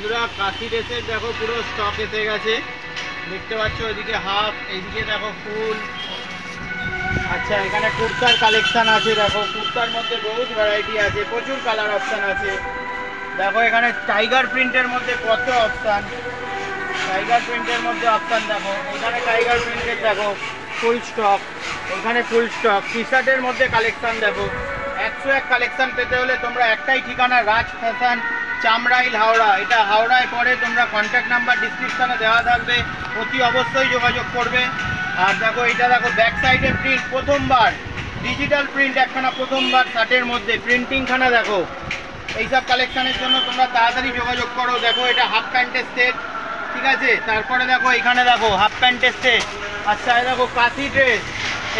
বন্ধুরা কাশি ড্রেসের দেখো পুরো স্টক এসে গেছে, দেখতে পাচ্ছ। ওইদিকে হাফ, এইদিকে দেখো ফুল। আচ্ছা, এখানে কুর্তার কালেকশন আছে, দেখো কুর্তার মধ্যে বহুত ভ্যারাইটি আছে, প্রচুর কালার অপশান আছে। দেখো এখানে টাইগার প্রিন্টের মধ্যে কত অপশান, টাইগার প্রিন্টের মধ্যে অপশান দেখো। এখানে টাইগার প্রিন্টের দেখো ফুল স্টক, এখানে ফুল স্টক। টি শার্টের মধ্যে কালেকশান দেখো, 101 কালেকশান পেতে হলে তোমরা একটাই ঠিকানা, রাজ ফ্যাশন, চামরাইল, হাওড়া। এটা হাওড়ায় পরে, তোমরা কন্ট্যাক্ট নাম্বার ডিসক্রিপশানে দেওয়া থাকবে, অতি অবশ্যই যোগাযোগ করবে। আর দেখো এটা দেখো ব্যাক সাইডের প্রিন্ট, প্রথমবার ডিজিটাল প্রিন্ট একখানা, প্রথমবার শার্টের মধ্যে প্রিন্টিংখানা দেখো। এইসব কালেকশানের জন্য তোমরা তাড়াতাড়ি যোগাযোগ করো। দেখো এটা হাফ প্যান্টের সেট, ঠিক আছে। তারপরে দেখো এখানে দেখো হাফ প্যান্টের সেট। আচ্ছা দেখো কাশি ড্রেস,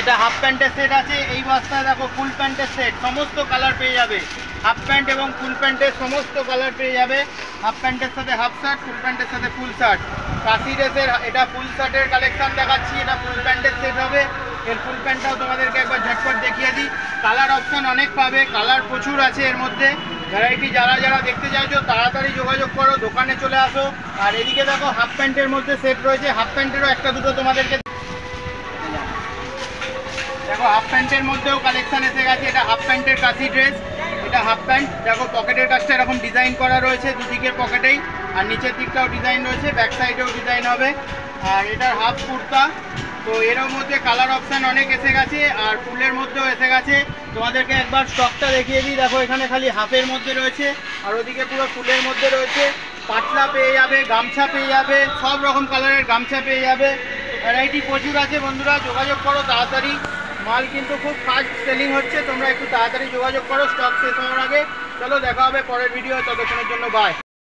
এটা হাফ প্যান্টের সেট আছে। এই বস্তায় দেখো ফুল প্যান্টের সেট, সমস্ত কালার পেয়ে যাবে। হাফ প্যান্ট এবং ফুল প্যান্টের সমস্ত কালার পেয়ে যাবে। হাফ প্যান্টের সাথে হাফ শার্ট, ফুল প্যান্টের সাথে ফুল শার্ট। কাশি ড্রেসের এটা ফুল শার্টের কালেকশান দেখাচ্ছি, এটা ফুল প্যান্টের সেট হবে। এর ফুল প্যান্টটাও তোমাদেরকে একবার ঝটপট দেখিয়ে দিই। কালার অপশান অনেক পাবে, কালার প্রচুর আছে এর মধ্যে। ভ্যারাইটি যারা যারা দেখতে চাইছো তাড়াতাড়ি যোগাযোগ করো, দোকানে চলে আসো। আর এদিকে দেখো হাফ প্যান্টের মধ্যে সেট রয়েছে, হাফ প্যান্টেরও একটা দুটো তোমাদেরকে দেখো। হাফ প্যান্টের মধ্যেও কালেকশান এসে গেছে। এটা হাফ প্যান্টের কাশি ড্রেস, এটা হাফ প্যান্ট দেখো। পকেটের কাজটা এরকম ডিজাইন করা রয়েছে দুদিকের পকেটেই, আর নিচের দিকটাও ডিজাইন রয়েছে, ব্যাক সাইডেও ডিজাইন হবে। আর এটার হাফ কুর্তা, তো এর মধ্যে কালার অপশান অনেক এসে গেছে, আর ফুলের মধ্যেও এসে গেছে। তোমাদেরকে একবার স্টকটা দেখিয়ে দিই। দেখো এখানে খালি হাফের মধ্যে রয়েছে, আর ওদিকে পুরো ফুলের মধ্যে রয়েছে। পাতলা পেয়ে যাবে, গামছা পেয়ে যাবে, সব রকম কালারের গামছা পেয়ে যাবে। ভ্যারাইটি প্রচুর আছে বন্ধুরা, যোগাযোগ করো তাড়াতাড়ি। মাল কিন্তু খুব ফাস্ট সেলিং হচ্ছে, তোমরা একটু তাড়াতাড়ি যোগাযোগ করো স্টক শেষ হওয়ার আগে। চলো দেখা হবে পরের ভিডিও, ততক্ষণের জন্য বাই।